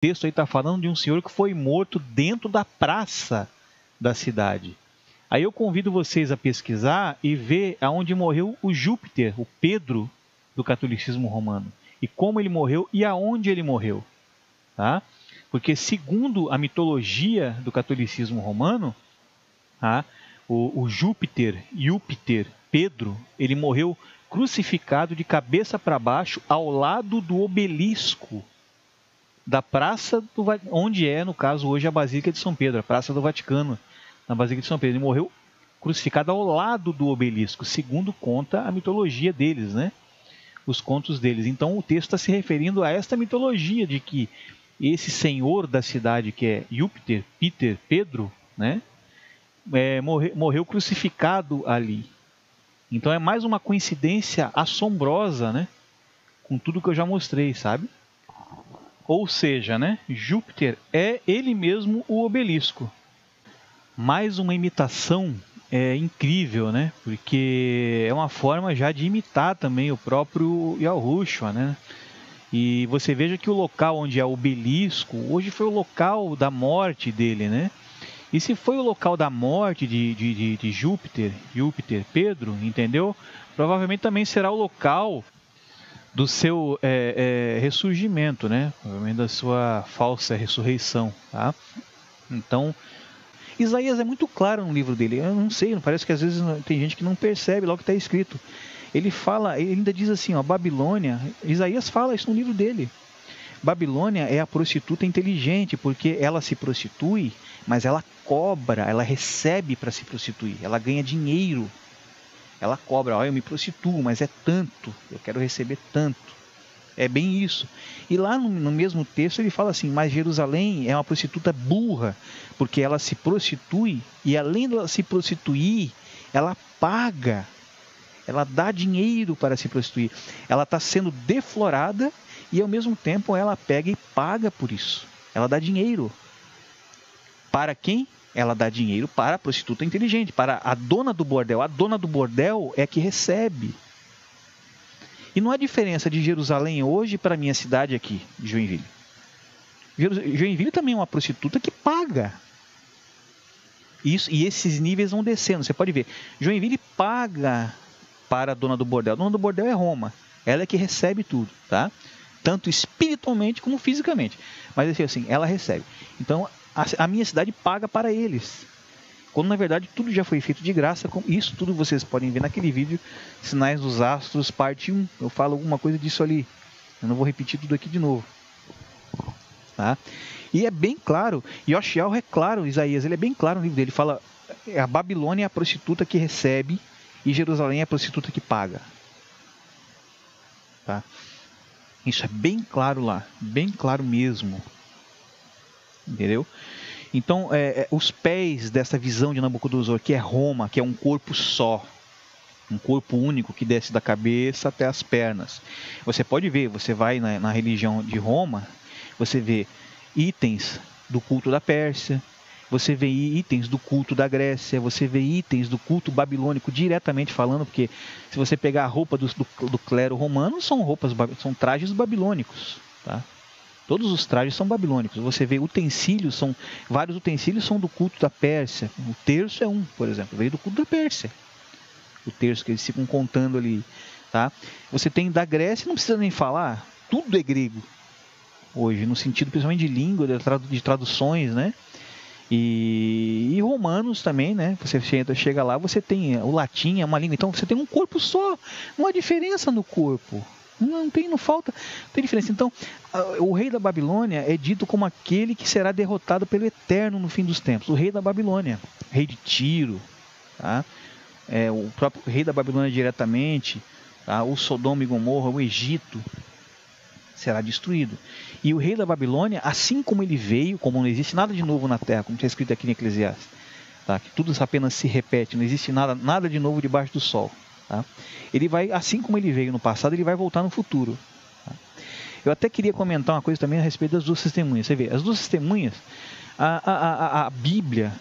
texto aí está falando de um senhor que foi morto dentro da praça da cidade. Aí eu convido vocês a pesquisar e ver aonde morreu o Júpiter, o Pedro do catolicismo romano, e como ele morreu e aonde ele morreu, tá? Porque segundo a mitologia do catolicismo romano, tá? O Júpiter, Pedro, ele morreu crucificado de cabeça para baixo ao lado do obelisco da praça onde é, no caso, hoje a Basílica de São Pedro, a Praça do Vaticano, na Basílica de São Pedro. Ele morreu crucificado ao lado do obelisco, segundo conta a mitologia deles, né? Os contos deles. Então o texto está se referindo a esta mitologia de que esse senhor da cidade, que é Júpiter, Pedro, né? Morreu crucificado ali. Então é mais uma coincidência assombrosa, né? Com tudo que eu já mostrei, sabe? Ou seja, né? Júpiter é ele mesmo o obelisco. Mais uma imitação incrível, né? Porque é uma forma já de imitar também o próprio Yahushua, né? E você veja que o local onde é o obelisco, hoje foi o local da morte dele, né? E se foi o local da morte de Júpiter, Pedro, entendeu? Provavelmente também será o local do seu ressurgimento, né? Provavelmente da sua falsa ressurreição, tá? Então, Isaías é muito claro no livro dele. Eu não sei, parece que às vezes tem gente que não percebe logo que está escrito. Ele fala, ele ainda diz assim, ó, Babilônia, Isaías fala isso no livro dele. Babilônia é a prostituta inteligente, porque ela se prostitui, mas ela cobra, ela recebe para se prostituir, ela ganha dinheiro. Ela cobra, ó, eu me prostituo, mas é tanto, eu quero receber tanto. É bem isso. E lá no mesmo texto ele fala assim, mas Jerusalém é uma prostituta burra, porque ela se prostitui e além de ela se prostituir, ela paga, ela dá dinheiro para se prostituir. Ela está sendo deflorada e ao mesmo tempo ela pega e paga por isso. Ela dá dinheiro. Para quem? Ela dá dinheiro para a prostituta inteligente, para a dona do bordel. A dona do bordel é que recebe. E não há diferença de Jerusalém hoje para a minha cidade aqui, de Joinville. Joinville também é uma prostituta que paga. Isso, e esses níveis vão descendo, você pode ver. Joinville paga para a dona do bordel. A dona do bordel é Roma. Ela é que recebe tudo, tá? Tanto espiritualmente como fisicamente. Mas assim, ela recebe. Então, a minha cidade paga para eles. Quando na verdade tudo já foi feito de graça. Isso tudo vocês podem ver naquele vídeo Sinais dos Astros, parte 1. Eu falo alguma coisa disso ali. Eu não vou repetir tudo aqui de novo. Tá? E é bem claro, Yoshiao é claro, Isaías, ele é bem claro no livro dele. Ele fala, a Babilônia é a prostituta que recebe e Jerusalém é a prostituta que paga. Tá? Isso é bem claro lá, bem claro mesmo. Entendeu? Então, os pés dessa visão de Nabucodonosor, que é Roma, que é um corpo só, um corpo único que desce da cabeça até as pernas. Você pode ver, você vai na religião de Roma, você vê itens do culto da Pérsia, você vê itens do culto da Grécia, você vê itens do culto babilônico diretamente falando, porque se você pegar a roupa do clero romano, são trajes babilônicos, tá? Todos os trajes são babilônicos. Você vê utensílios, vários utensílios são do culto da Pérsia. O terço é um, por exemplo, veio do culto da Pérsia. O terço que eles ficam contando ali, tá? Você tem da Grécia, não precisa nem falar, tudo é grego hoje, no sentido principalmente de língua, de traduções, né? E romanos também, né? Você chega lá, você tem o latim, é uma língua, então você tem um corpo só, não há diferença no corpo. Não tem diferença. Então, o rei da Babilônia é dito como aquele que será derrotado pelo Eterno no fim dos tempos. O rei da Babilônia, rei de Tiro, tá? O próprio rei da Babilônia diretamente, tá? O Sodoma e Gomorra, o Egito, será destruído. E o rei da Babilônia, assim como ele veio, como não existe nada de novo na terra, como está escrito aqui em Eclesiastes, tá? Que tudo apenas se repete, não existe nada de novo debaixo do sol. Tá? Ele vai, assim como ele veio no passado, ele vai voltar no futuro. Tá? Eu até queria comentar uma coisa também a respeito das duas testemunhas. Você vê, as duas testemunhas, a Bíblia,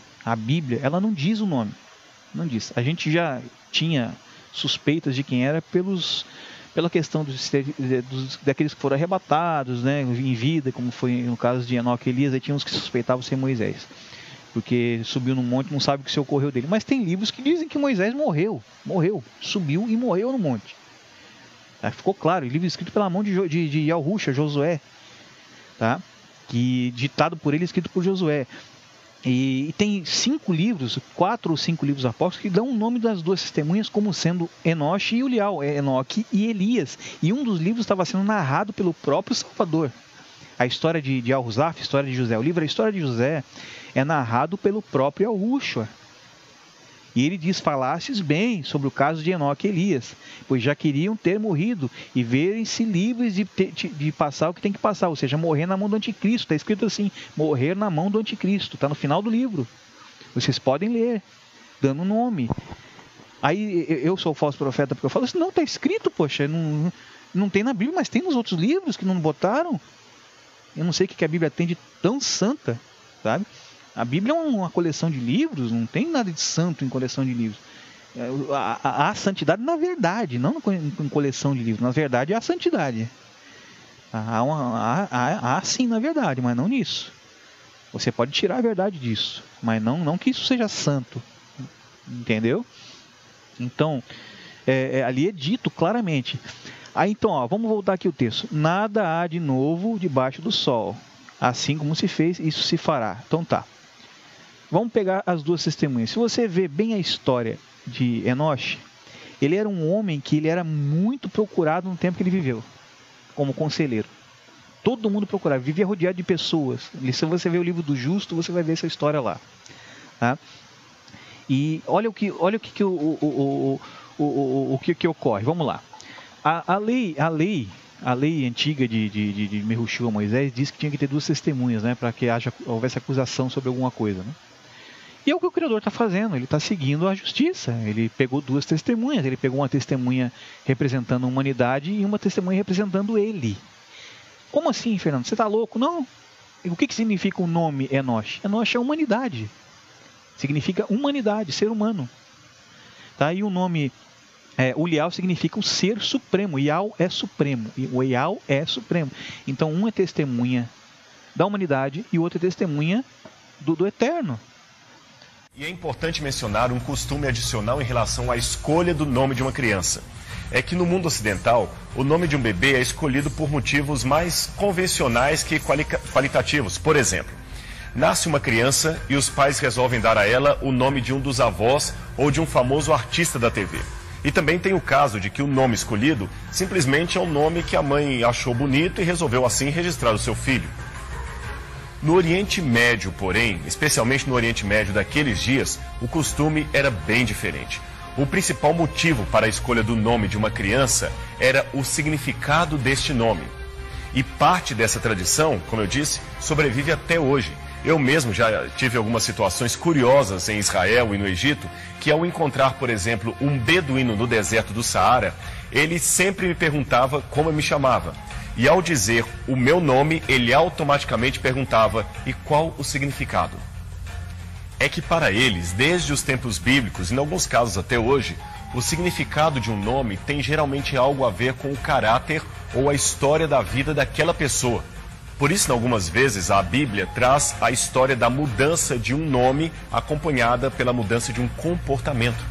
ela não diz o nome. Não diz. A gente já tinha suspeitas de quem era pela questão daqueles que foram arrebatados, né, em vida, como foi no caso de Enoque e Elias. Aí tinha uns que suspeitavam ser Moisés, porque subiu no monte, não sabe o que se ocorreu dele. Mas tem livros que dizem que Moisés morreu, subiu e morreu no monte. Ficou claro, livro escrito pela mão de Yahusha, Josué, tá? Que ditado por ele, escrito por Josué. E tem 4 ou 5 livros apócrifos que dão o nome das duas testemunhas como sendo Enoque e Ulial, Enoque e Elias. E um dos livros estava sendo narrado pelo próprio Salvador. A história de Al-Huzaf, a história de José, o livro A História de José é narrado pelo próprio Yahushua. E ele diz: falastes bem sobre o caso de Enoque e Elias, pois já queriam ter morrido e verem-se livres de passar o que tem que passar, ou seja, morrer na mão do anticristo. Está escrito assim: morrer na mão do anticristo. Está no final do livro. Vocês podem ler, dando nome. Aí eu sou o falso profeta porque eu falo assim: não, está escrito, poxa, não tem na Bíblia, mas tem nos outros livros que não botaram. Eu não sei o que a Bíblia tem de tão santa, sabe? A Bíblia é uma coleção de livros, não tem nada de santo em coleção de livros. Há santidade na verdade, não em coleção de livros. Na verdade, é a santidade. Há sim na verdade, mas não nisso. Você pode tirar a verdade disso, mas não que isso seja santo. Entendeu? Então, ali é dito claramente. Aí então, vamos voltar aqui o texto. Nada há de novo debaixo do sol. Assim como se fez, isso se fará. Então tá. Vamos pegar as duas testemunhas. Se você vê bem a história de Enoque, ele era um homem que ele era muito procurado no tempo que ele viveu, como conselheiro. Todo mundo procurava, vivia rodeado de pessoas. Se você ver o livro do Justo, você vai ver essa história lá. Tá? E olha o que ocorre. Vamos lá. A lei antiga de Mehushua, Moisés, diz que tinha que ter duas testemunhas, né, para que houvesse acusação sobre alguma coisa, né? E é o que o Criador está fazendo, ele está seguindo a justiça. Ele pegou duas testemunhas, ele pegou uma testemunha representando a humanidade e uma testemunha representando ele. Como assim, Fernando? Você está louco? Não. O que significa o nome Enoque? Enoque é humanidade. Significa humanidade, ser humano. Tá? E o nome Ulial significa o ser supremo. Ial é supremo. O Ial é supremo. Então um é testemunha da humanidade e o outro é testemunha do eterno. E é importante mencionar um costume adicional em relação à escolha do nome de uma criança. É que no mundo ocidental, o nome de um bebê é escolhido por motivos mais convencionais que qualitativos. Por exemplo, nasce uma criança e os pais resolvem dar a ela o nome de um dos avós ou de um famoso artista da TV. E também tem o caso de que o nome escolhido simplesmente é um nome que a mãe achou bonito e resolveu assim registrar o seu filho. No Oriente Médio, porém, especialmente no Oriente Médio daqueles dias, o costume era bem diferente. O principal motivo para a escolha do nome de uma criança era o significado deste nome. E parte dessa tradição, como eu disse, sobrevive até hoje. Eu mesmo já tive algumas situações curiosas em Israel e no Egito, que ao encontrar, por exemplo, um beduíno no deserto do Saara, ele sempre me perguntava como eu me chamava. E ao dizer o meu nome, ele automaticamente perguntava: e qual o significado? É que para eles, desde os tempos bíblicos, e em alguns casos até hoje, o significado de um nome tem geralmente algo a ver com o caráter ou a história da vida daquela pessoa. Por isso, algumas vezes, a Bíblia traz a história da mudança de um nome acompanhada pela mudança de um comportamento.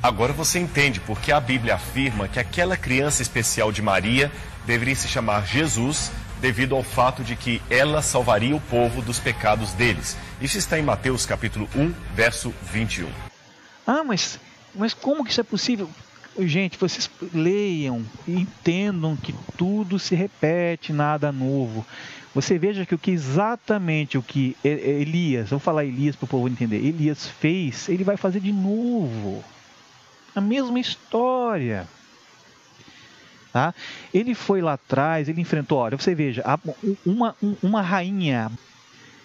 Agora você entende por que a Bíblia afirma que aquela criança especial de Maria deveria se chamar Jesus, devido ao fato de que ela salvaria o povo dos pecados deles. Isso está em Mateus capítulo 1, verso 21. Mas como que isso é possível? Gente, vocês leiam e entendam que tudo se repete, nada novo. Você veja que exatamente o que Elias, vou falar Elias para o povo entender, Elias fez, ele vai fazer de novo. A mesma história. Tá? Ele foi lá atrás, ele enfrentou, olha, você veja, uma rainha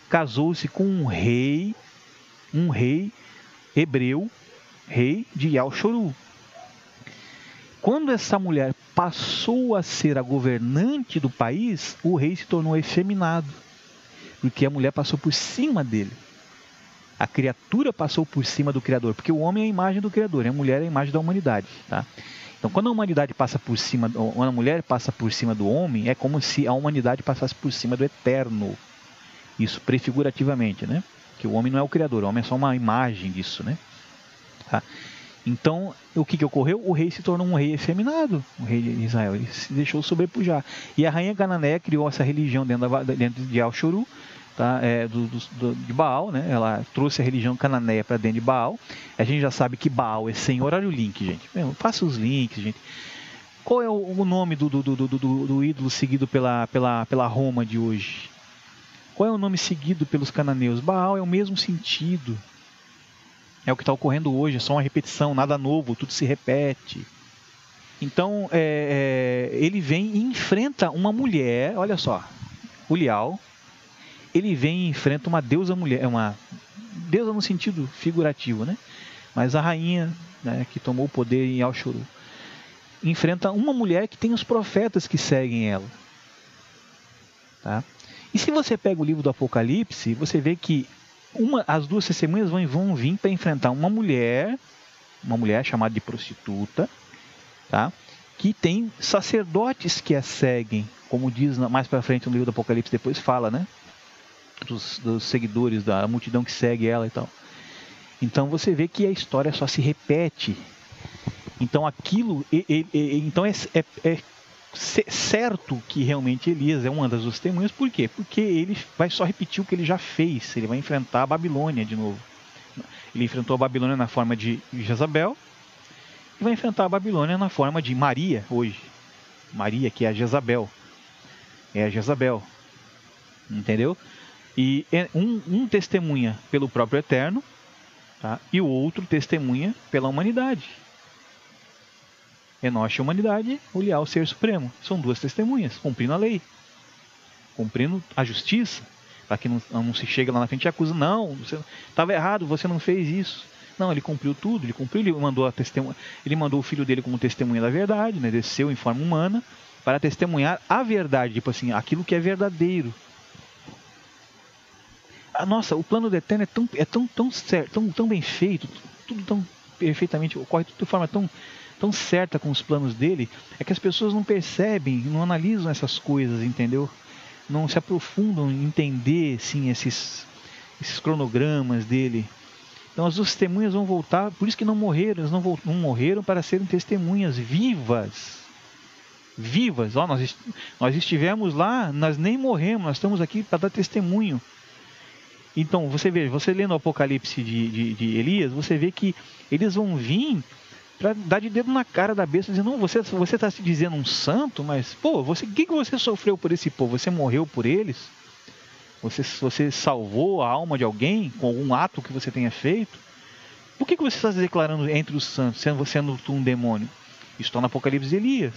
casou-se com um rei hebreu, rei de Yal-Shoru. Quando essa mulher passou a ser a governante do país, o rei se tornou efeminado, porque a mulher passou por cima dele. A criatura passou por cima do Criador, porque o homem é a imagem do Criador, e a mulher é a imagem da humanidade, tá? Então, quando a humanidade passa por cima, quando a mulher passa por cima do homem, é como se a humanidade passasse por cima do eterno. Isso prefigurativamente, né? Que o homem não é o Criador, o homem é só uma imagem disso, né? Tá? Então, o que ocorreu? O rei se tornou um rei efeminado, o rei de Israel, ele se deixou sobrepujar. E a rainha Cananeia criou essa religião dentro de Al-Shuru, tá? De Baal, né? Ela trouxe a religião cananeia para dentro de Baal. A gente já sabe que Baal é Senhor. Olha o link, gente. Faça os links, gente. Qual é o nome do ídolo seguido pela Roma de hoje? Qual é o nome seguido pelos cananeus? Baal é o mesmo sentido. É o que está ocorrendo hoje, é só uma repetição, nada novo, tudo se repete. Então, ele vem e enfrenta uma mulher, olha só, Ulial, ele vem e enfrenta uma deusa mulher, uma deusa no sentido figurativo, né? Mas a rainha, né, que tomou o poder em Al-Shuru, enfrenta uma mulher que tem os profetas que seguem ela. Tá? E se você pega o livro do Apocalipse, você vê que as duas testemunhas vão vir para enfrentar uma mulher chamada de prostituta, tá? Que tem sacerdotes que a seguem, como diz mais para frente no livro do Apocalipse, depois fala, né? Dos seguidores, da multidão que segue ela e tal. Então você vê que a história só se repete. Então aquilo, então é certo que realmente Elias é uma das duas testemunhas. Por quê? Porque ele vai só repetir o que ele já fez. Ele vai enfrentar a Babilônia de novo. Ele enfrentou a Babilônia na forma de Jezabel e vai enfrentar a Babilônia na forma de Maria hoje. Maria, que é a Jezabel. É a Jezabel. Entendeu? E um testemunha pelo próprio Eterno, tá? E o outro testemunha pela humanidade. Enoche, a humanidade, Ulial, o ser supremo. São duas testemunhas, cumprindo a lei, cumprindo a justiça, para que não se chega lá na frente e acusa, não, você estava errado, você não fez isso. Não, ele cumpriu tudo, ele mandou a testemunha, ele mandou o filho dele como testemunha da verdade, né? Desceu em forma humana para testemunhar a verdade, tipo assim, aquilo que é verdadeiro. Nossa, o plano do Eterno é tão certo, tão bem feito, tudo tão perfeitamente, ocorre tudo de forma tão certa com os planos dele, é que as pessoas não percebem, não analisam essas coisas, entendeu? Não se aprofundam em entender, sim, esses cronogramas dele. Então as duas testemunhas vão voltar, por isso que não morreram, eles não morreram para serem testemunhas vivas. Vivas, ó, nós estivemos lá, nós nem morremos, nós estamos aqui para dar testemunho. Então, você lendo o Apocalipse de Elias, você vê que eles vão vir para dar de dedo na cara da besta, dizendo, não, você está se dizendo um santo, mas, pô, o que você sofreu por esse povo? Você morreu por eles? Você salvou a alma de alguém com algum ato que você tenha feito? Por que você está se declarando entre os santos, sendo tu um demônio? Isso está no Apocalipse de Elias.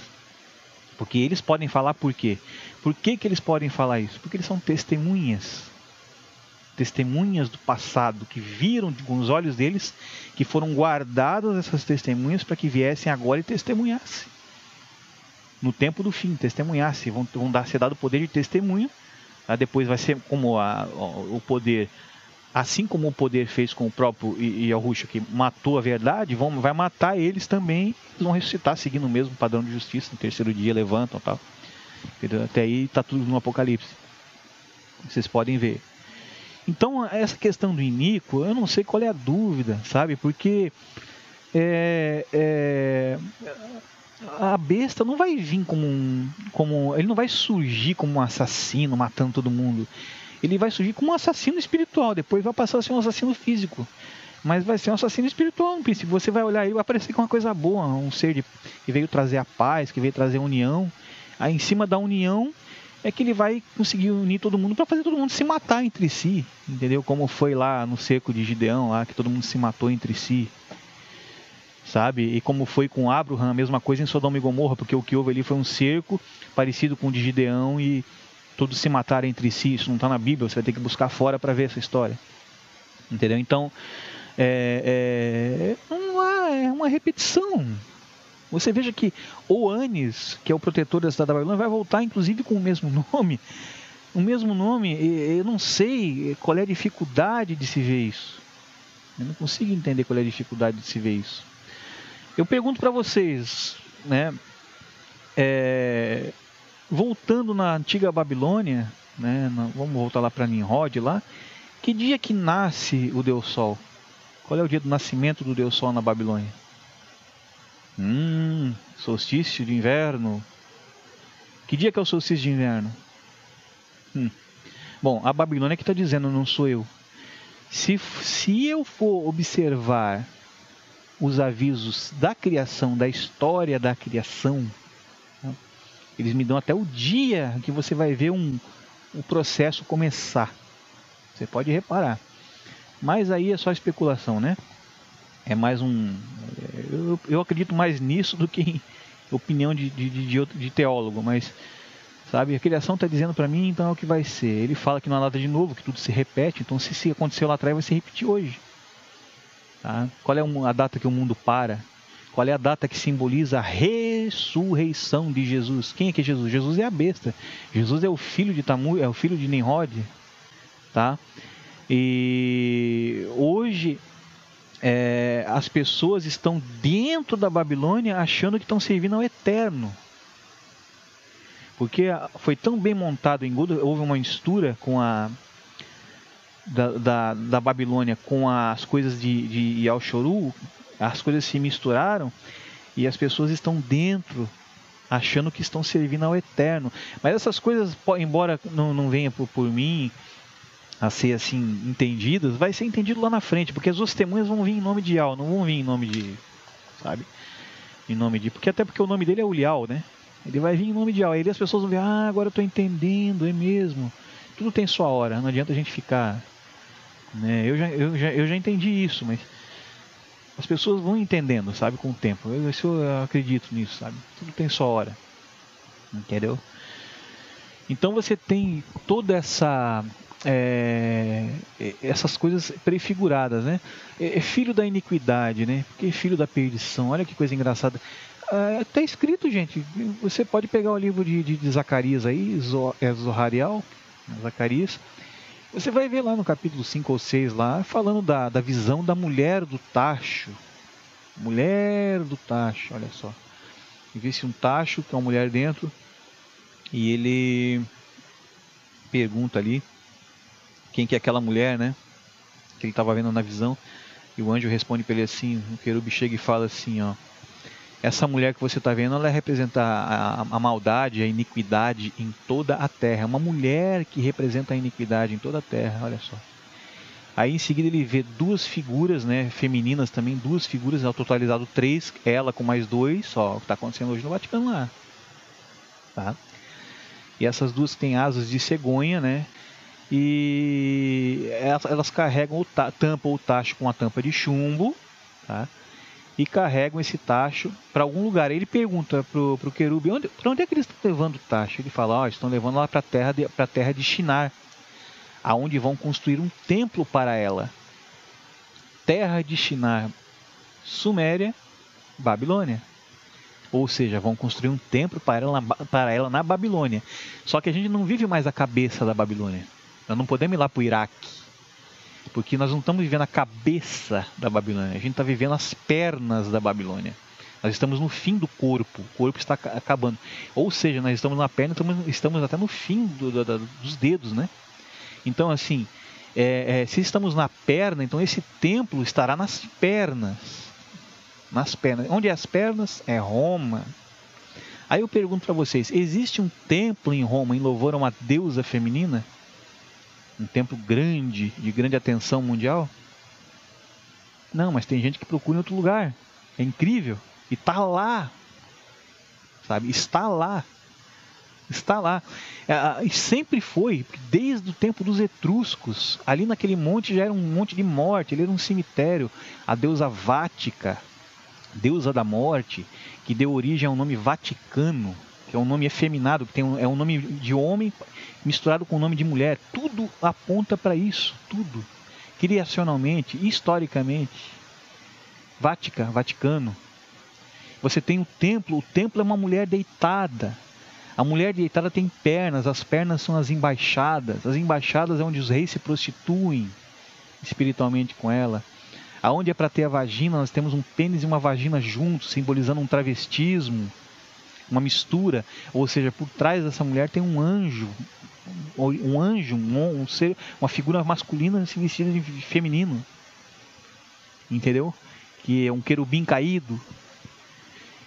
Porque eles podem falar por quê? Por que eles podem falar isso? Porque eles são testemunhas do passado, que viram com os olhos deles, que foram guardadas essas testemunhas para que viessem agora e testemunhassem. No tempo do fim, testemunhassem, vão ser dado o poder de testemunho, tá? Depois vai ser como o poder, assim como o poder fez com o próprio Yahushua, que matou a verdade, vai matar eles também, eles vão ressuscitar seguindo o mesmo padrão de justiça, no terceiro dia levantam, tal. Até aí está tudo no Apocalipse, vocês podem ver. Então, essa questão do iníquo, eu não sei qual é a dúvida, sabe? Porque a besta não vai vir ele não vai surgir como um assassino, matando todo mundo. Ele vai surgir como um assassino espiritual, depois vai passar a ser um assassino físico. Mas vai ser um assassino espiritual, no princípio. Você vai olhar ele, vai parecer com uma coisa boa, um ser que veio trazer a paz, que veio trazer a união. Aí, em cima da união, é que ele vai conseguir unir todo mundo para fazer todo mundo se matar entre si, entendeu? Como foi lá no cerco de Gideão, lá que todo mundo se matou entre si, sabe? E como foi com Abraham, a mesma coisa em Sodoma e Gomorra, porque o que houve ali foi um cerco parecido com o de Gideão e todos se mataram entre si. Isso não está na Bíblia, você vai ter que buscar fora para ver essa história, entendeu? Então, é uma repetição. Você veja que Oanes, que é o protetor da cidade da Babilônia, vai voltar inclusive com o mesmo nome. O mesmo nome, eu não sei qual é a dificuldade de se ver isso. Eu não consigo entender qual é a dificuldade de se ver isso. Eu pergunto para vocês, né? Voltando na antiga Babilônia, né? Vamos voltar lá para Nimrod lá. Que dia que nasce o Deus Sol? Qual é o dia do nascimento do Deus Sol na Babilônia? Solstício de inverno. Que dia que é o solstício de inverno? Bom, a Babilônia que está dizendo, não sou eu. Se eu for observar os avisos da criação, da história da criação, né, eles me dão até o dia que você vai ver o processo começar. Você pode reparar. Mas aí é só especulação, né? É mais eu acredito mais nisso do que em opinião de teólogo, mas... Sabe, a criação está dizendo para mim, então é o que vai ser. Ele fala que não há nada de novo, que tudo se repete. Então, se aconteceu lá atrás, vai se repetir hoje. Tá? Qual é a data que o mundo para? Qual é a data que simboliza a ressurreição de Jesus? Quem é que é Jesus? Jesus é a besta. Jesus é o filho de Tamu, é o filho de Nimrod. Tá? E hoje as pessoas estão dentro da Babilônia achando que estão servindo ao eterno. Porque foi tão bem montado em Godo, houve uma mistura com da Babilônia com as coisas de Yalchoru, as coisas se misturaram e as pessoas estão dentro, achando que estão servindo ao eterno. Mas essas coisas, embora não venha por mim a ser assim entendidas, vai ser entendido lá na frente, porque as duas testemunhas vão vir em nome de Yal, não vão vir em nome de, sabe? Em nome de, até porque o nome dele é Ulial, né? Ele vai vir em nome de Yal. Aí as pessoas vão ver, agora eu estou entendendo, é mesmo. Tudo tem sua hora, não adianta a gente ficar... Né? Eu já entendi isso, mas as pessoas vão entendendo, sabe, com o tempo. Eu acredito nisso, sabe? Tudo tem sua hora. Entendeu? Então você tem toda essas coisas prefiguradas, né? É filho da iniquidade, né? Porque filho da perdição. Olha que coisa engraçada. Está escrito, gente. Você pode pegar o livro de Zacarias aí, Zoharial, Zacarias. Você vai ver lá no capítulo 5 ou 6 lá, falando da visão da mulher do tacho. Mulher do tacho, olha só. E vê-se um tacho com uma mulher dentro. E ele pergunta ali quem que é aquela mulher, né? Que ele estava vendo na visão. E o anjo responde para ele assim, o querube chega e fala assim, ó. Essa mulher que você está vendo, ela representa a maldade, a iniquidade em toda a terra. É uma mulher que representa a iniquidade em toda a terra, olha só. Aí em seguida ele vê duas figuras, né, femininas também, duas figuras, ao totalizado 3, ela com mais 2, ó, o que está acontecendo hoje no Vaticano lá. Tá? E essas duas têm asas de cegonha, né? E elas carregam tampam o tacho com a tampa de chumbo, tá? E carregam esse tacho para algum lugar. Aí ele pergunta pro querube, para onde é que eles estão levando o tacho? Ele fala, estão levando lá para a terra de Shinar, aonde vão construir um templo para ela. Terra de Shinar, Suméria, Babilônia. Ou seja, vão construir um templo para ela na Babilônia. Só que a gente não vive mais a cabeça da Babilônia. Nós não podemos ir lá para o Iraque. Porque nós não estamos vivendo a cabeça da Babilônia, a gente está vivendo as pernas da Babilônia. Nós estamos no fim do corpo, o corpo está acabando. Ou seja, nós estamos na perna, estamos até no fim dos dedos, né? Então, assim, se estamos na perna, então esse templo estará nas pernas. Nas pernas. Onde é as pernas? É Roma. Aí eu pergunto para vocês, existe um templo em Roma em louvor a uma deusa feminina? Um templo grande, de grande atenção mundial? Não, mas tem gente que procura em outro lugar. É incrível. E está lá. Sabe? Está lá. Está lá. E sempre foi, desde o tempo dos etruscos. Ali naquele monte já era um monte de morte, ele era um cemitério. A deusa Vática, deusa da morte, que deu origem ao nome Vaticano, que é um nome efeminado, que é um nome de homem misturado com o nome de mulher. Tudo aponta para isso, tudo. Criacionalmente, historicamente. Vaticano. Você tem o templo é uma mulher deitada. A mulher deitada tem pernas, as pernas são as embaixadas é onde os reis se prostituem espiritualmente com ela. Aonde é para ter a vagina, nós temos um pênis e uma vagina juntos, simbolizando um travestismo, uma mistura. Ou seja, por trás dessa mulher tem um anjo, um ser, uma figura masculina se vestida de feminino. Entendeu? Que é um querubim caído.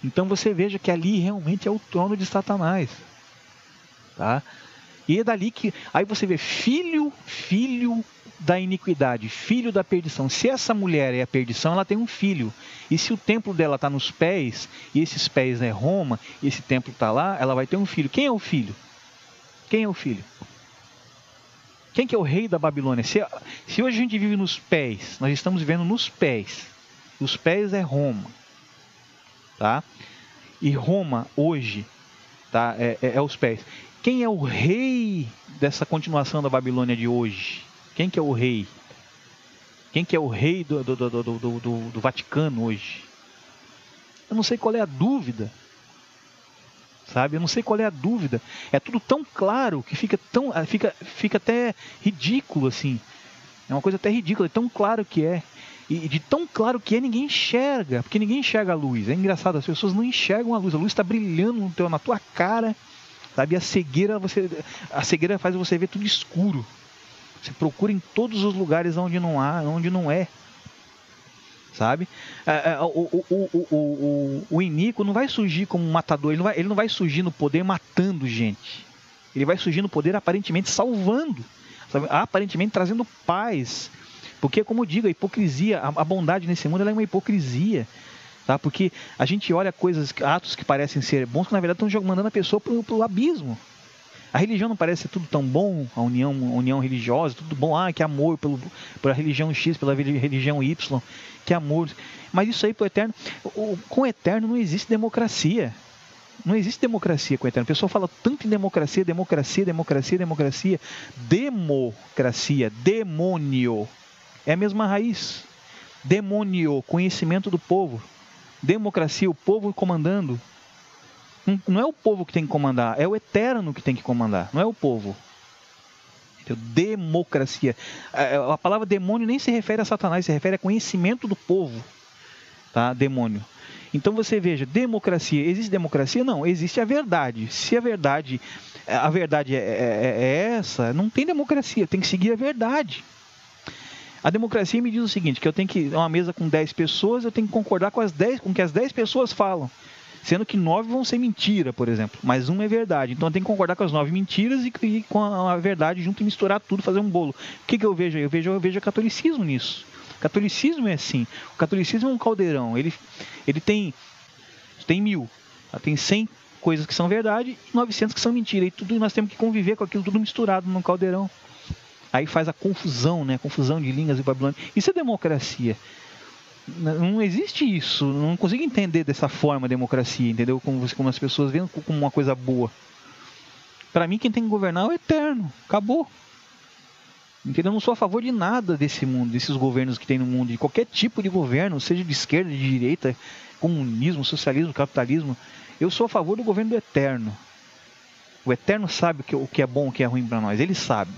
Então você veja que ali realmente é o trono de Satanás. Tá? E é dali que... Aí você vê filho da iniquidade, filho da perdição. Se essa mulher é a perdição, ela tem um filho. E se o templo dela está nos pés, e esses pés é Roma, e esse templo está lá, ela vai ter um filho. Quem é o filho? Quem é o filho? Quem que é o rei da Babilônia? Se hoje a gente vive nos pés, nós estamos vivendo nos pés. Os pés é Roma. Tá? E Roma hoje, tá? É os pés. Quem é o rei dessa continuação da Babilônia de hoje? Quem que é o rei? Quem que é o rei do Vaticano hoje? Eu não sei qual é a dúvida. Sabe? Eu não sei qual é a dúvida. É tudo tão claro que fica até ridículo assim. É uma coisa até ridícula, é tão claro que é. E de tão claro que é, ninguém enxerga, porque ninguém enxerga a luz. É engraçado, as pessoas não enxergam a luz está brilhando na tua cara, sabe? A cegueira faz você ver tudo escuro. Você procura em todos os lugares onde não é, sabe? O iníquo não vai surgir como um matador, ele não vai surgir no poder matando gente. Ele vai surgir no poder aparentemente salvando, sabe? Aparentemente trazendo paz. Porque, como eu digo, a hipocrisia, a bondade nesse mundo ela é uma hipocrisia. Tá? Porque a gente olha atos que parecem ser bons, que na verdade estão mandando a pessoa para o abismo. A religião não parece ser tudo tão bom, a união religiosa, tudo bom, que amor pela religião X, pela religião Y, que amor. Mas isso aí para o eterno, com o eterno não existe democracia. Não existe democracia com o eterno. O pessoal fala tanto em democracia, demônio. É a mesma raiz. Demônio, conhecimento do povo. Democracia, o povo comandando. Não é o povo que tem que comandar, é o eterno que tem que comandar, não é o povo. Então, democracia. A palavra demônio nem se refere a Satanás, se refere a conhecimento do povo. Tá? Demônio. Então você veja, democracia. Existe democracia? Não, existe a verdade. Se a verdade é essa, não tem democracia, tem que seguir a verdade. A democracia me diz o seguinte, que eu tenho que ir a uma mesa com 10 pessoas, eu tenho que concordar com o que as 10 pessoas falam. Sendo que 9 vão ser mentira, por exemplo. Mas uma é verdade. Então eu tenho que concordar com as 9 mentiras e com a verdade junto e misturar tudo, fazer um bolo. O que eu vejo aí? Eu vejo o catolicismo nisso. O catolicismo é assim. O catolicismo é um caldeirão. Ele tem 1000. Tem 100 coisas que são verdade e 900 que são mentira. E nós temos que conviver com aquilo tudo misturado num caldeirão. Aí faz a confusão, né? Confusão de línguas e Babilônia. Isso é democracia. Não existe isso, não consigo entender dessa forma a democracia, entendeu? Como as pessoas veem como uma coisa boa. Para mim, quem tem que governar é o eterno, acabou. Entendeu? Eu não sou a favor de nada desse mundo, desses governos que tem no mundo, de qualquer tipo de governo, seja de esquerda, de direita, comunismo, socialismo, capitalismo. Eu sou a favor do governo do eterno. O eterno sabe o que é bom, o que é ruim para nós, ele sabe.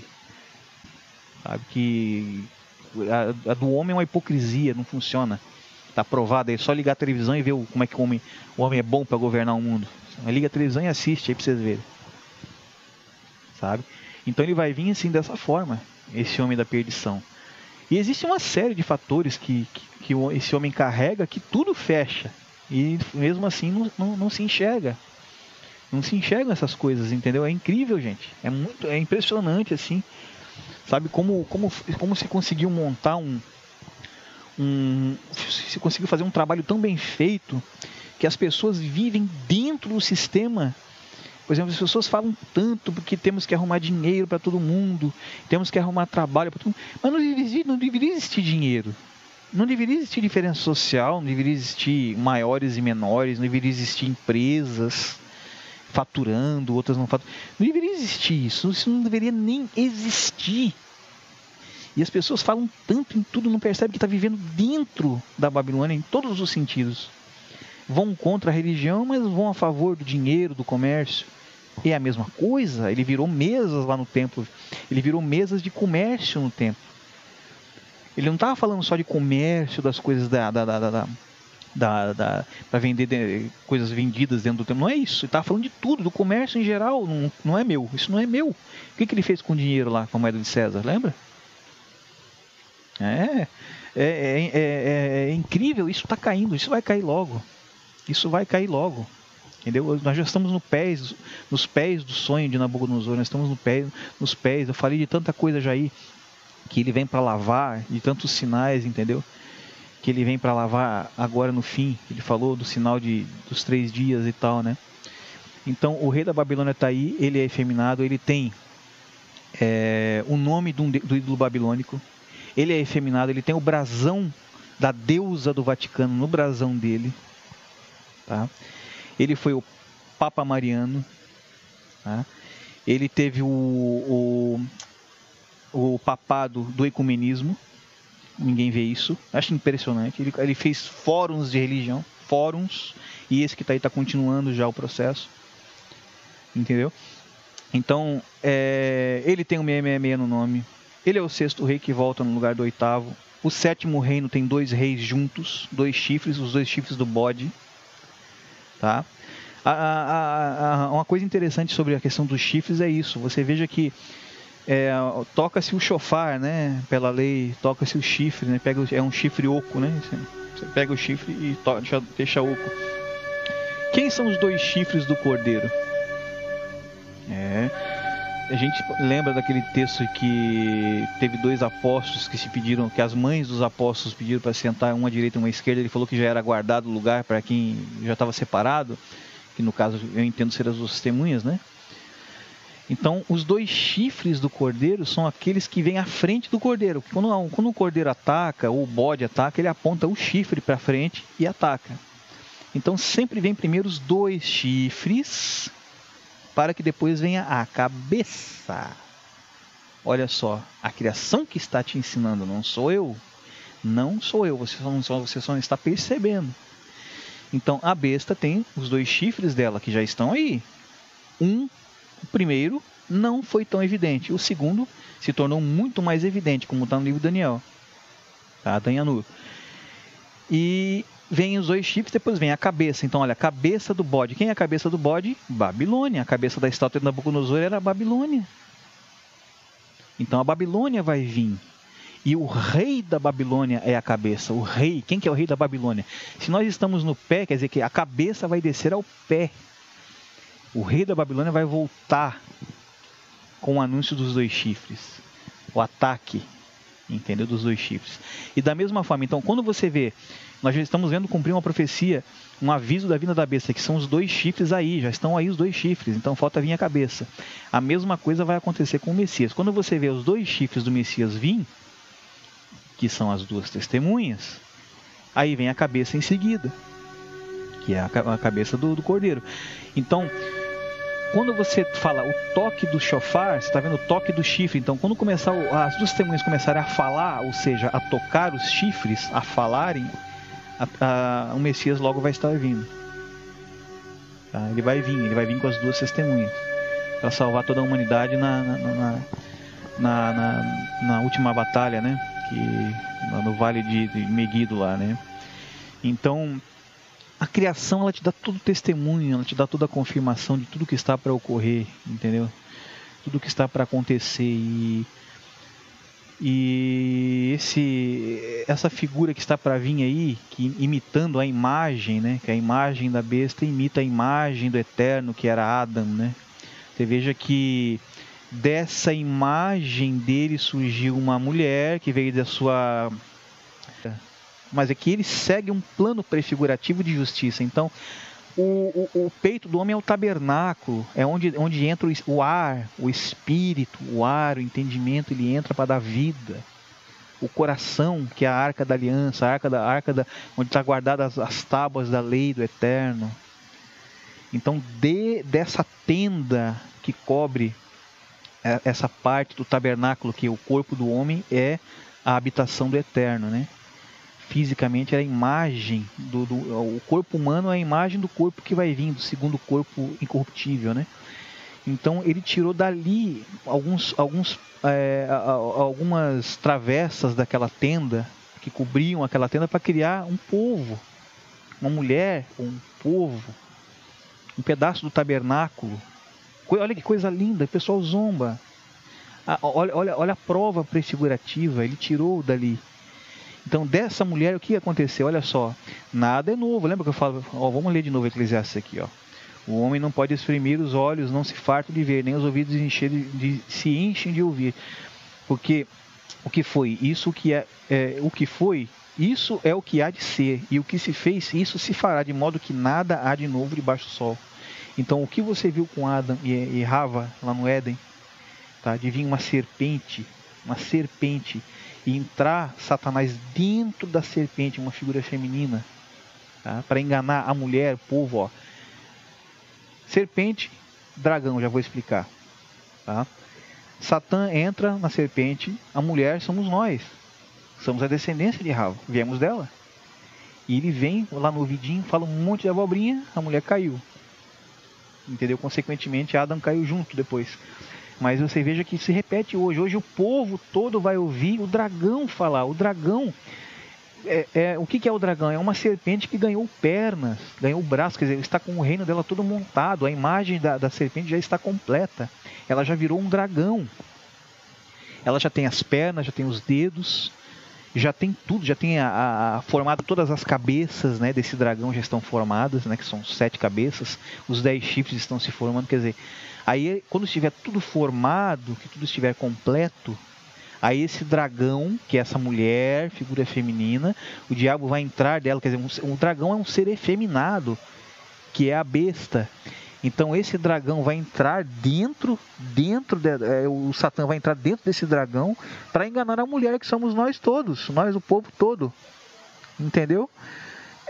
Sabe que a do homem é uma hipocrisia, não funciona. Está provado aí, só ligar a televisão e ver como é que o homem é bom para governar o mundo. Liga a televisão e assiste aí para vocês verem. Sabe? Então ele vai vir assim dessa forma, esse homem da perdição. E existe uma série de fatores que esse homem carrega que tudo fecha. E mesmo assim não se enxerga. Não se enxergam essas coisas, entendeu? É incrível, gente. É impressionante assim. Sabe como se conseguiu montar se conseguiu fazer um trabalho tão bem feito que as pessoas vivem dentro do sistema. Por exemplo, as pessoas falam tanto porque temos que arrumar dinheiro para todo mundo, temos que arrumar trabalho para todo mundo, mas não deveria existir dinheiro, não deveria existir diferença social, não deveria existir maiores e menores, não deveria existir empresas faturando, outras não faturando. Não deveria existir isso não deveria nem existir. E as pessoas falam tanto em tudo, não percebem que está vivendo dentro da Babilônia em todos os sentidos. Vão contra a religião, mas vão a favor do dinheiro, do comércio. É a mesma coisa, ele virou mesas lá no templo, ele virou mesas de comércio no templo. Ele não estava falando só de comércio das coisas para vender coisas vendidas dentro do templo. Não é isso. Ele estava falando de tudo, do comércio em geral. Não é meu. Isso não é meu. O que ele fez com o dinheiro lá, com a moeda de César? Lembra? É incrível. Isso está caindo. Isso vai cair logo. Isso vai cair logo. Entendeu? Nós já estamos nos pés do sonho de Nabucodonosor. Nós estamos nos pés. Eu falei de tanta coisa já aí que ele vem para lavar, de tantos sinais, entendeu? Que ele vem para lavar agora no fim. Ele falou do sinal dos 3 dias e tal, né? Então o rei da Babilônia está aí, ele é efeminado, ele tem o nome do ídolo babilônico, ele é efeminado, ele tem o brasão da deusa do Vaticano no brasão dele, tá? Ele foi o Papa Mariano, tá? Ele teve o papado do ecumenismo. Ninguém vê isso. Acho impressionante. Ele fez fóruns de religião. Fóruns. E esse que está aí está continuando já o processo. Entendeu? Então, ele tem o 666 no nome. Ele é o 6º rei que volta no lugar do 8º. O 7º reino tem 2 reis juntos. 2 chifres. Os 2 chifres do bode. Tá? Uma coisa interessante sobre a questão dos chifres é isso. Você veja que toca-se o chofar, né? Pela lei, toca-se o chifre, né? É um chifre oco, né? Você pega o chifre e deixa oco. Quem são os 2 chifres do cordeiro? A gente lembra daquele texto que teve 2 apóstolos que se pediram, que as mães dos apóstolos pediram para sentar uma à direita e uma à esquerda. Ele falou que já era guardado o lugar para quem já estava separado, que no caso eu entendo ser as 2 testemunhas, né? Então, os 2 chifres do cordeiro são aqueles que vêm à frente do cordeiro. Quando o cordeiro ataca, ou o bode ataca, ele aponta o chifre para frente e ataca. Então, sempre vem primeiro os 2 chifres, para que depois venha a cabeça. Olha só, a criação que está te ensinando, não sou eu. Não sou eu, você só não está percebendo. Então, a besta tem os 2 chifres dela, que já estão aí. O primeiro não foi tão evidente. O segundo se tornou muito mais evidente, como está no livro de Daniel. Tá? Danhanur. E vem os 2 chifres, depois vem a cabeça. Então, olha, a cabeça do bode. Quem é a cabeça do bode? Babilônia. A cabeça da estátua de Nabucodonosor era a Babilônia. Então, a Babilônia vai vir. E o rei da Babilônia é a cabeça. O rei. Quem que é o rei da Babilônia? Se nós estamos no pé, quer dizer que a cabeça vai descer ao pé. O rei da Babilônia vai voltar com o anúncio dos 2 chifres. O ataque, entendeu? Dos 2 chifres. E da mesma forma, então, quando você vê, nós já estamos vendo cumprir uma profecia, um aviso da vinda da besta, que são os 2 chifres aí, já estão aí os 2 chifres, então falta vir a cabeça. A mesma coisa vai acontecer com o Messias. Quando você vê os 2 chifres do Messias vir, que são as 2 testemunhas, aí vem a cabeça em seguida, que é a cabeça do cordeiro. Então, quando você fala o toque do chofar, você está vendo o toque do chifre. Então, quando começar as 2 testemunhas começarem a falar, ou seja, a tocar os chifres, a falarem, o Messias logo vai estar vindo. Tá? Ele vai vir com as 2 testemunhas para salvar toda a humanidade na última batalha, né? No vale de Meguido lá, né? Então, a criação, ela te dá todo o testemunho, ela te dá toda a confirmação de tudo que está para ocorrer, entendeu? Tudo que está para acontecer. E essa figura que está para vir aí, que imitando a imagem, né? Que a imagem da besta imita a imagem do Eterno, que era Adam, né? Você veja que dessa imagem dele surgiu uma mulher que veio da sua... Mas aqui ele segue um plano prefigurativo de justiça. Então, o peito do homem é o tabernáculo, é onde entra o ar, o espírito, o entendimento, ele entra para dar vida. O coração, que é a arca da aliança, onde está guardadas as tábuas da lei do Eterno. Então, dessa tenda que cobre essa parte do tabernáculo, que é o corpo do homem, é a habitação do Eterno, né? Fisicamente é a imagem o corpo humano é a imagem do corpo que vai vir, do segundo corpo incorruptível, né? Então ele tirou dali algumas travessas daquela tenda, que cobriam aquela tenda, para criar um povo, uma mulher, um povo, um pedaço do tabernáculo. Olha que coisa linda, o pessoal zomba. Olha a prova prefigurativa, ele tirou dali. Então dessa mulher o que aconteceu? Olha só, nada é novo. Lembra que eu falo, vamos ler de novo Eclesiastes aqui, ó. O homem não pode exprimir os olhos, não se farta de ver, nem os ouvidos se enchem de ouvir. Porque o que foi, isso que o que foi, isso é o que há de ser, e o que se fez, isso se fará, de modo que nada há de novo debaixo do sol. Então o que você viu com Adão e Rava lá no Éden, tá? De vir uma serpente, e entrar Satanás dentro da serpente, uma figura feminina, tá? Para enganar a mulher, o povo, ó. Serpente, dragão, já vou explicar, tá? Satã entra na serpente, a mulher somos nós, somos a descendência de Rava, viemos dela. E ele vem lá no ouvidinho, fala um monte de abobrinha, a mulher caiu. Entendeu? Consequentemente, Adão caiu junto depois. Mas você veja que se repete hoje. Hoje o povo todo vai ouvir o dragão falar. O dragão, o que é o dragão? É uma serpente que ganhou pernas, ganhou braços, quer dizer, está com o reino dela todo montado. A imagem da serpente já está completa. Ela já virou um dragão. Ela já tem as pernas, já tem os dedos, já tem tudo, já tem formado todas as cabeças, né, desse dragão já estão formadas, né, que são 7 cabeças, os 10 chifres estão se formando, quer dizer, aí quando estiver tudo formado, que tudo estiver completo, aí esse dragão, que é essa mulher, figura feminina, o diabo vai entrar dela, quer dizer, um dragão é um ser efeminado, que é a besta. Então esse dragão vai entrar o Satã vai entrar dentro desse dragão para enganar a mulher, que somos nós todos, nós, o povo todo. Entendeu?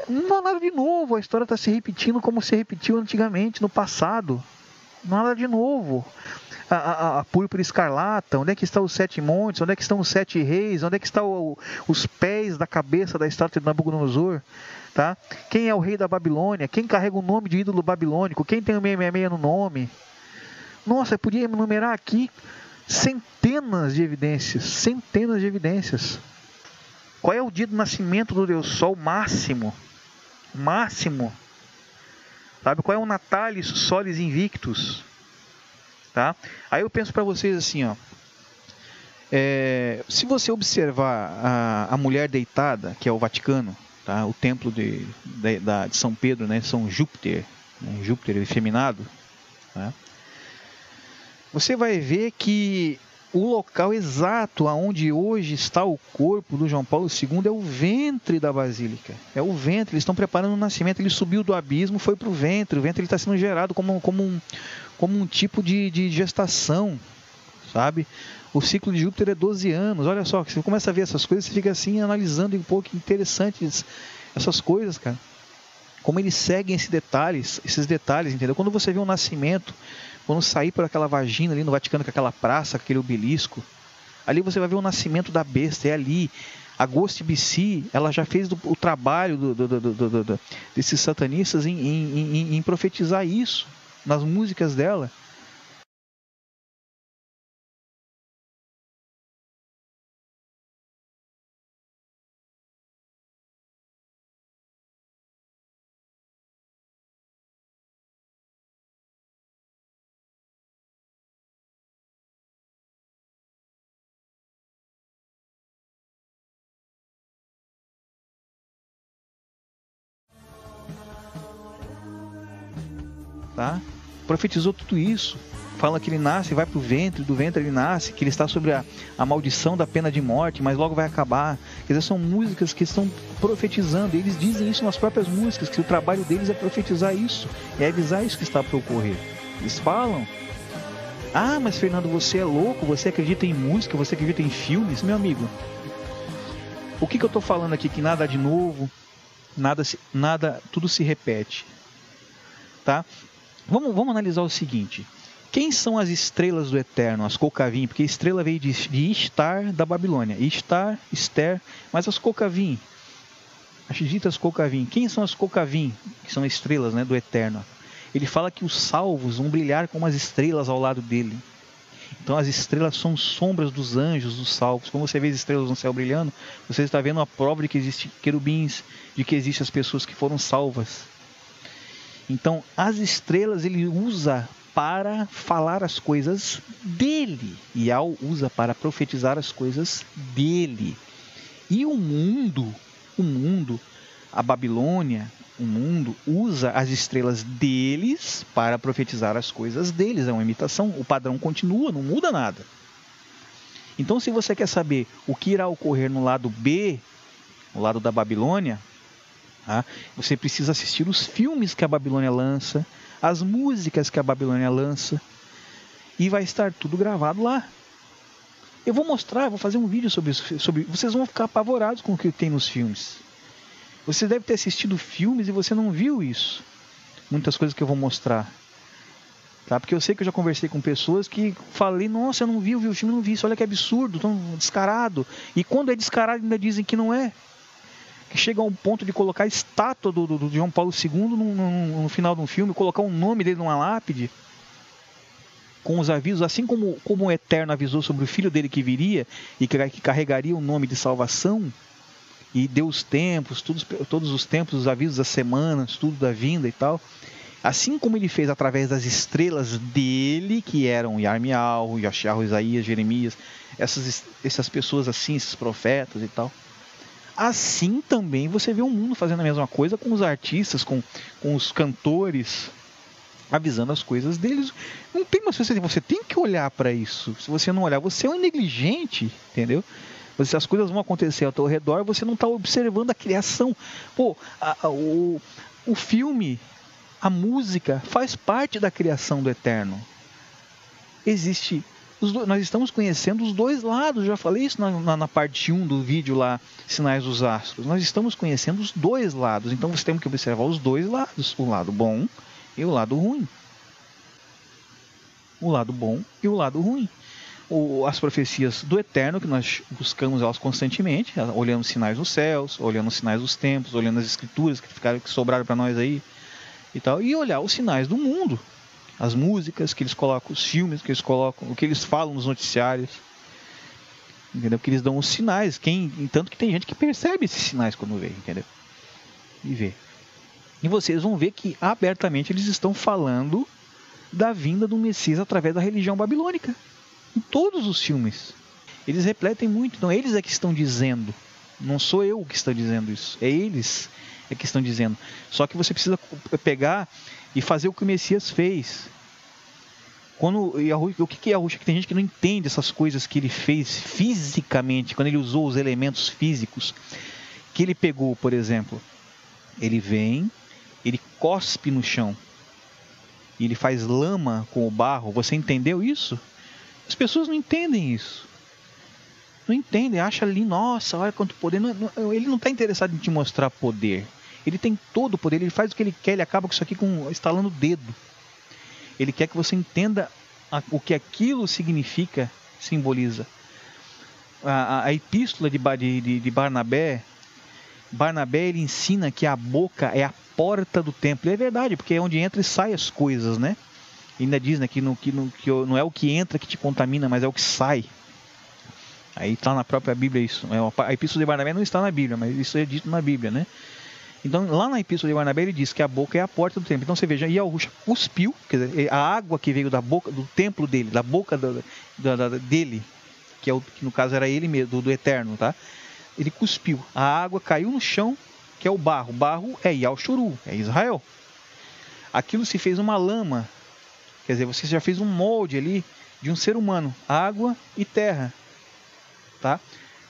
Não há nada de novo, a história está se repetindo como se repetiu antigamente, no passado. Não há nada de novo. A púrpura escarlata, onde é que estão os 7 montes, onde é que estão os 7 reis, onde é que estão os pés da cabeça da estátua de Nabucodonosor? Tá? Quem é o rei da Babilônia? Quem carrega o nome de ídolo babilônico? Quem tem o 666 no nome? Nossa, eu podia enumerar aqui centenas de evidências. Qual é o dia do nascimento do Deus Sol máximo? Sabe? Qual é o Natalis Solis Invictus? Tá? Aí eu penso para vocês assim, ó. Se você observar a mulher deitada, que é o Vaticano, tá? O templo de São Pedro, né? São Júpiter, né? Júpiter efeminado, tá? Você vai ver que o local exato aonde hoje está o corpo do João Paulo II é o ventre da basílica. É o ventre, eles estão preparando o nascimento. Ele subiu do abismo, foi para o ventre. O ventre está sendo gerado como um tipo de gestação, sabe? O ciclo de Júpiter é 12 anos. Olha só, você começa a ver essas coisas, você fica assim analisando um pouco, interessantes essas coisas, cara. Como eles seguem esses detalhes, entendeu? Quando você vê um nascimento, quando sair por aquela vagina ali no Vaticano, com aquela praça, com aquele obelisco, ali você vai ver o nascimento da besta, é ali. A Ghost BC, ela já fez o trabalho desses satanistas em profetizar isso nas músicas dela. Tá? Profetizou tudo isso. Fala que ele nasce, vai para o ventre, do ventre ele nasce, que ele está sobre a maldição da pena de morte, mas logo vai acabar. Quer dizer, são músicas que estão profetizando. Eles dizem isso nas próprias músicas, que o trabalho deles é profetizar isso, é avisar isso que está para ocorrer. Eles falam: ah, mas Fernando, você é louco, você acredita em música, você acredita em filmes? Meu amigo, o que eu estou falando aqui? Que nada de novo, nada, tudo se repete. Tá? Vamos analisar o seguinte: quem são as estrelas do Eterno, as Cocavim? Porque estrela veio de Ishtar da Babilônia. Ishtar, Esther, mas as Cocavim, as ditas Cocavim. Quem são as Cocavim? Que são estrelas, né, do Eterno. ele fala que os salvos vão brilhar como as estrelas ao lado dele. Então as estrelas são sombras dos anjos, dos salvos. Quando você vê as estrelas no céu brilhando, você está vendo a prova de que existem querubins, de que existem as pessoas que foram salvas. Então as estrelas ele usa para falar as coisas dele. E usa para profetizar as coisas dele. E o mundo, a Babilônia, o mundo usa as estrelas deles para profetizar as coisas deles. É uma imitação, o padrão continua, não muda nada. Então, se você quer saber o que irá ocorrer no lado B, no lado da Babilônia, tá? Você precisa assistir os filmes que a Babilônia lança, as músicas que a Babilônia lança, e vai estar tudo gravado lá. Eu vou mostrar, vou fazer um vídeo sobre vocês vão ficar apavorados com o que tem nos filmes. Você deve ter assistido filmes e você não viu isso. Muitas coisas que eu vou mostrar. Tá? Porque eu sei que eu já conversei com pessoas que falei, nossa, eu não vi o filme, não vi isso, olha que absurdo, tão descarado. E quando é descarado ainda dizem que não é. Que chega a um ponto de colocar a estátua do João Paulo II no final de um filme, colocar o nome dele numa lápide, com os avisos, assim como o Eterno avisou sobre o filho dele que viria e que carregaria o nome de salvação, e deu os tempos, todos os tempos, os avisos das semanas, tudo da vinda e tal. Assim como ele fez através das estrelas dele, que eram Yarmial, Yashahu, Isaías, Jeremias, essas pessoas assim, esses profetas e tal. Assim também você vê o mundo fazendo a mesma coisa com os artistas, com os cantores, avisando as coisas deles. Não tem mais, você tem que olhar para isso. Se você não olhar, você é um negligente, entendeu? As coisas vão acontecer ao teu redor, você não está observando a criação. Pô, o filme, a música, faz parte da criação do Eterno. Nós estamos conhecendo os dois lados, já falei isso na parte 1 do vídeo lá, Sinais dos Astros. Nós estamos conhecendo os dois lados, então você tem que observar os dois lados, o lado bom e o lado ruim. O lado bom e o lado ruim. As profecias do Eterno, que nós buscamos elas constantemente, olhando os sinais dos céus, olhando os sinais dos tempos, olhando as escrituras que sobraram para nós aí e tal, e olhar os sinais do mundo, as músicas que eles colocam, os filmes que eles colocam, o que eles falam nos noticiários, entendeu? Que eles dão os sinais, tanto que tem gente que percebe esses sinais quando vê, entendeu? E vê. E vocês vão ver que abertamente eles estão falando da vinda do Messias através da religião babilônica. Em todos os filmes. Eles refletem muito. Então eles é que estão dizendo. Não sou eu que está dizendo isso. É eles é que estão dizendo. Só que você precisa pegar e fazer o que o Messias fez. O que é Yahushua? Que tem gente que não entende essas coisas que ele fez fisicamente. Quando ele usou os elementos físicos. Que ele pegou, por exemplo. Ele vem, ele cospe no chão. E ele faz lama com o barro. Você entendeu isso? As pessoas não entendem isso. Não entendem, acham ali, nossa, olha quanto poder. Ele não está interessado em te mostrar poder. Ele tem todo o poder, ele faz o que ele quer, ele acaba com isso aqui estalando o dedo. Ele quer que você entenda o que aquilo significa, simboliza. A epístola de Barnabé, ele ensina que a boca é a porta do templo. E é verdade, porque é onde entra e sai as coisas, né? Ainda diz, né, que não é o que entra que te contamina, mas é o que sai. Aí está na própria Bíblia isso. A Epístola de Barnabé não está na Bíblia, mas isso é dito na Bíblia, né? Então, lá na Epístola de Barnabé ele diz que a boca é a porta do templo. Então você veja, Yahushua cuspiu, quer dizer, a água que veio da boca, do templo dele, da boca dele, que no caso era ele mesmo, do Eterno, tá? Ele cuspiu. A água caiu no chão, que é o barro. O barro é Yahshuru, é Israel. Aquilo se fez uma lama. Quer dizer, você já fez um molde ali de um ser humano, água e terra, tá?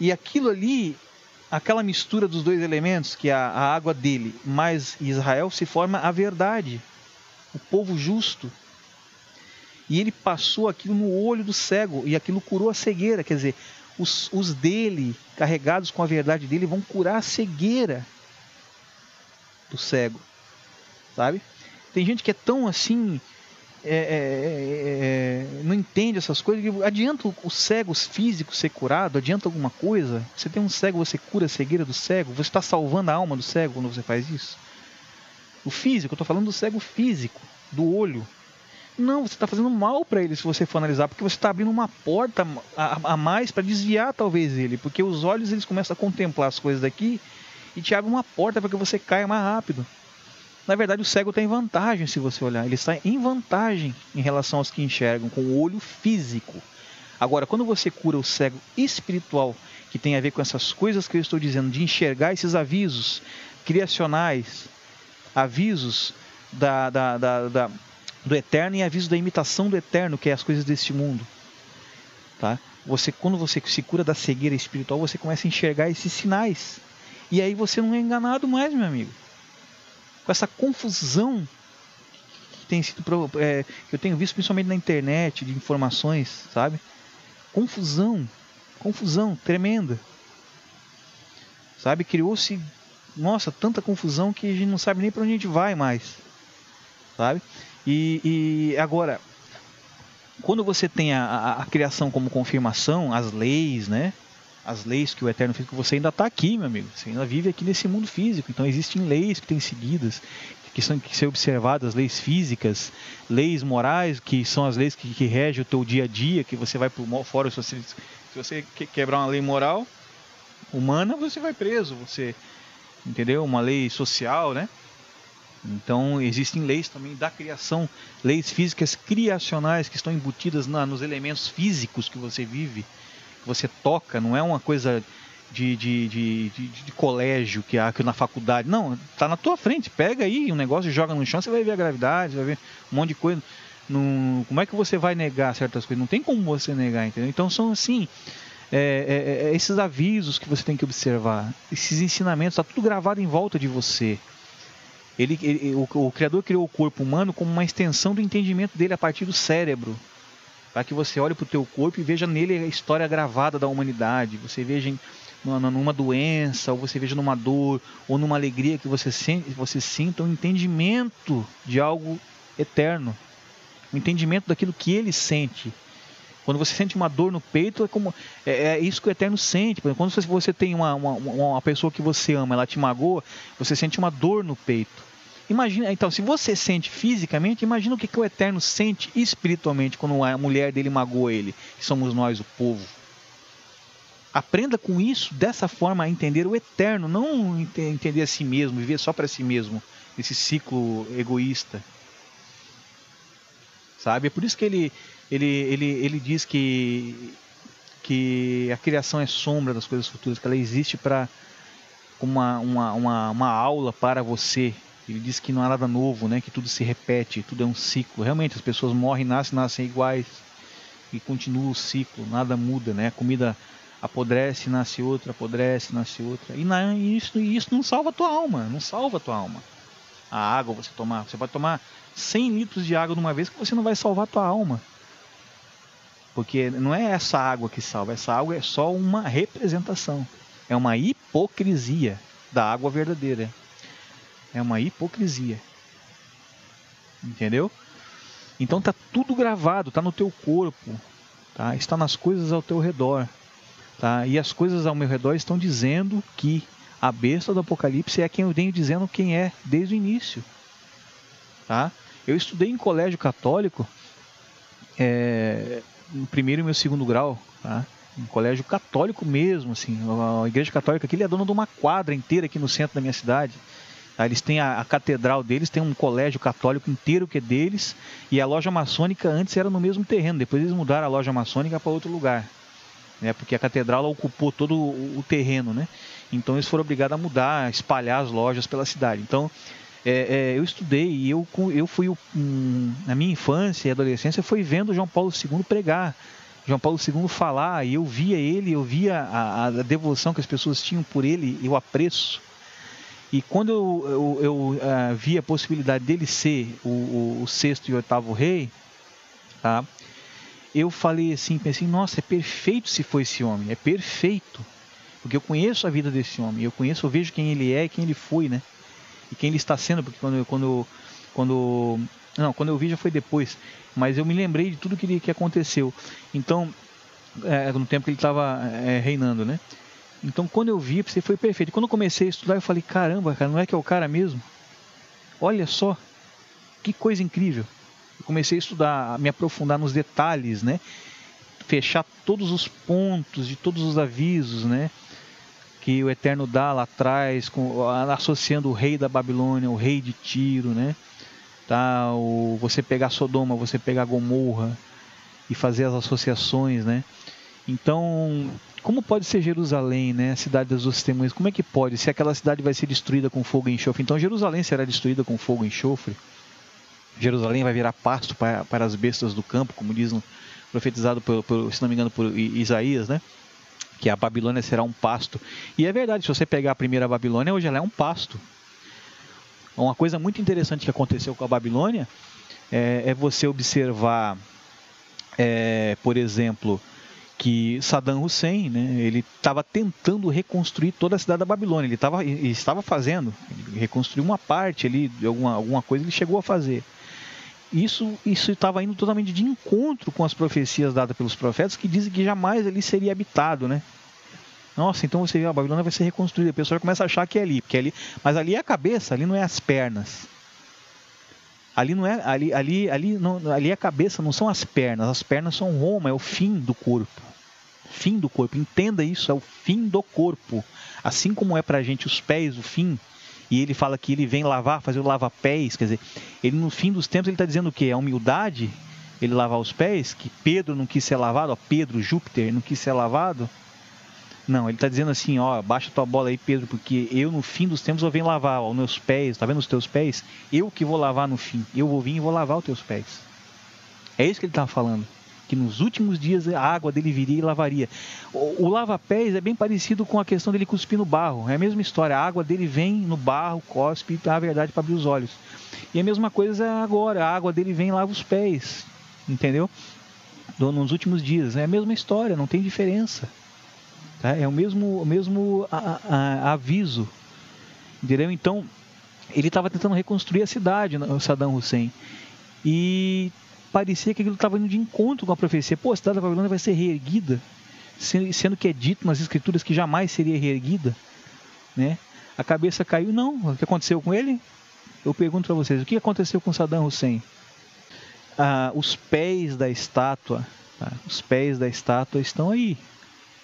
E aquilo ali, aquela mistura dos dois elementos, que é a água dele mais Israel, se forma a verdade, o povo justo. E ele passou aquilo no olho do cego, e aquilo curou a cegueira. Quer dizer, os dele, carregados com a verdade dele, vão curar a cegueira do cego, sabe? Tem gente que é tão assim... não entende essas coisas. Adianta o cego físico ser curado? Adianta alguma coisa? Você tem um cego, você cura a cegueira do cego? Você está salvando a alma do cego quando você faz isso? O físico, eu estou falando do cego físico. do olho. Não, você está fazendo mal para ele se você for analisar, porque você está abrindo uma porta a mais para desviar talvez ele, porque os olhos eles começam a contemplar as coisas daqui e te abre uma porta para que você caia mais rápido. Na verdade, o cego está em vantagem se você olhar, ele está em vantagem em relação aos que enxergam com o olho físico. Agora, quando você cura o cego espiritual, que tem a ver com essas coisas que eu estou dizendo, de enxergar esses avisos criacionais, avisos do eterno e avisos da imitação do eterno, que é as coisas deste mundo. Tá? Quando você se cura da cegueira espiritual, você começa a enxergar esses sinais. E aí você não é enganado mais, meu amigo. Com essa confusão que tem sido, que eu tenho visto principalmente na internet, de informações, sabe? Confusão tremenda. Sabe? Criou-se, nossa, tanta confusão que a gente não sabe nem para onde a gente vai mais. Sabe? E agora, quando você tem a criação como confirmação, as leis, né? As leis que o Eterno fez, que você ainda está aqui, meu amigo. Você ainda vive aqui nesse mundo físico. Então existem leis que têm seguidas, que ser observadas, leis físicas, leis morais, que são as leis que regem o teu dia a dia, que você vai por fora, se você quebrar uma lei moral humana, você vai preso, você, entendeu? Uma lei social, né? Então existem leis também da criação, leis físicas criacionais que estão embutidas nos elementos físicos que você vive, que você toca, não é uma coisa de colégio que na faculdade, não, está na tua frente, pega aí um negócio e joga no chão, você vai ver a gravidade, você vai ver um monte de coisa. Como é que você vai negar certas coisas? Não tem como você negar, entendeu? Então são assim, esses avisos que você tem que observar, esses ensinamentos, está tudo gravado em volta de você. O Criador criou o corpo humano como uma extensão do entendimento dele a partir do cérebro, para que você olhe para o teu corpo e veja nele a história gravada da humanidade, você veja numa doença, ou você veja numa dor, ou numa alegria que você sinta um entendimento de algo eterno, um entendimento daquilo que ele sente. Quando você sente uma dor no peito, é isso que o Eterno sente. Quando você tem uma pessoa que você ama, ela te magoa, você sente uma dor no peito. Imagina, então, se você sente fisicamente, imagina o que o Eterno sente espiritualmente quando a mulher dele magoa ele, que somos nós, o povo. Aprenda com isso, dessa forma, a entender o Eterno, não entender a si mesmo, viver só para si mesmo, esse ciclo egoísta. Sabe? É por isso que ele diz que a criação é sombra das coisas futuras, que ela existe para uma aula para você. Ele diz que não há nada novo, né? Que tudo se repete, tudo é um ciclo. Realmente as pessoas morrem, nascem iguais e continua o ciclo, nada muda, né? A comida apodrece, nasce outra, apodrece, nasce outra. E isso não salva a tua alma, não salva a tua alma. A água você pode tomar 100 litros de água de uma vez que você não vai salvar a tua alma. Porque não é essa água que salva, essa água é só uma representação. É uma hipocrisia da água verdadeira. É uma hipocrisia. Entendeu? Então está tudo gravado, está no teu corpo, tá? Está nas coisas ao teu redor. Tá? E as coisas ao meu redor estão dizendo que a besta do Apocalipse é quem eu venho dizendo quem é desde o início. Tá? Eu estudei em colégio católico, no primeiro e meu segundo grau, tá? Um colégio católico mesmo, assim. A igreja católica aqui é dona de uma quadra inteira aqui no centro da minha cidade. Tá? Eles têm a catedral deles, tem um colégio católico inteiro que é deles, e a loja maçônica antes era no mesmo terreno, depois eles mudaram a loja maçônica para outro lugar, né? Porque a catedral ela ocupou todo o terreno, né? Então eles foram obrigados a mudar, a espalhar as lojas pela cidade. Então eu estudei e eu fui, na minha infância e adolescência, fui vendo João Paulo II pregar, João Paulo II falar, e eu via ele, eu via a devoção que as pessoas tinham por ele, e o apreço. E quando eu vi a possibilidade dele ser o sexto e oitavo rei, tá? Eu falei assim, pensei, nossa, é perfeito se for esse homem, é perfeito. Porque eu conheço a vida desse homem, eu vejo quem ele é e quem ele foi, né? E quem ele está sendo, porque quando eu vi já foi depois, mas eu me lembrei de tudo que aconteceu. Então, no tempo que ele estava reinando, né? Então, quando eu vi, foi perfeito. Quando eu comecei a estudar, eu falei, caramba, cara, não é que é o cara mesmo? Olha só, que coisa incrível. Eu comecei a estudar, a me aprofundar nos detalhes, né? Fechar todos os pontos de todos os avisos, né? Que o Eterno dá lá atrás, associando o rei da Babilônia, o rei de Tiro, né? Tá? Você pegar Sodoma, você pegar Gomorra e fazer as associações, né? Então, como pode ser Jerusalém, né? A cidade das duas testemunhas, como é que pode? Se aquela cidade vai ser destruída com fogo e enxofre, então Jerusalém será destruída com fogo e enxofre? Jerusalém vai virar pasto para as bestas do campo, como diz profetizado, se não me engano, por Isaías, né? Que a Babilônia será um pasto. E é verdade, se você pegar a primeira Babilônia, hoje ela é um pasto. Uma coisa muito interessante que aconteceu com a Babilônia é você observar, por exemplo, que Saddam Hussein, né, ele estava tentando reconstruir toda a cidade da Babilônia. Ele estava fazendo, ele reconstruiu uma parte ali, alguma coisa ele chegou a fazer. Isso estava indo totalmente de encontro com as profecias dadas pelos profetas, que dizem que jamais ali seria habitado, né? Nossa, então você vê, a Babilônia vai ser reconstruída. A pessoa começa a achar que é ali, mas ali é a cabeça, ali não é as pernas. Ali não é, ali é a cabeça, não são as pernas são Roma, é o fim do corpo. Fim do corpo, entenda isso, é o fim do corpo. Assim como é pra gente os pés, o fim, e ele fala que ele vem fazer o lava-pés, quer dizer, ele no fim dos tempos ele está dizendo o quê? A humildade, ele lavar os pés, que Pedro não quis ser lavado, ó, Pedro, Júpiter, não quis ser lavado. Não, ele está dizendo assim, ó, baixa tua bola aí, Pedro, porque eu no fim dos tempos eu venho lavar os meus pés, tá vendo os teus pés? Eu que vou lavar no fim, eu vou vir e vou lavar os teus pés. É isso que ele estava falando, que nos últimos dias a água dele viria e lavaria. O lava-pés é bem parecido com a questão dele cuspir no barro, é a mesma história, a água dele vem no barro, cospe e dá a verdade para abrir os olhos. E a mesma coisa agora, a água dele vem e lava os pés, entendeu? Nos últimos dias, é a mesma história, não tem diferença. Tá? É o mesmo aviso, entendeu? Então, ele estava tentando reconstruir a cidade, o Saddam Hussein, e parecia que aquilo estava indo de encontro com a profecia. Pô, a cidade da Babilônia vai ser reerguida, sendo que é dito nas escrituras que jamais seria reerguida, né? A cabeça caiu, não. O que aconteceu com ele? Eu pergunto para vocês, o que aconteceu com Saddam Hussein? Os pés da estátua, os pés da estátua estão aí,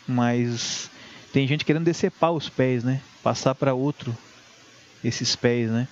mas tem gente querendo decepar os pés, né? Passar para outro esses pés, né?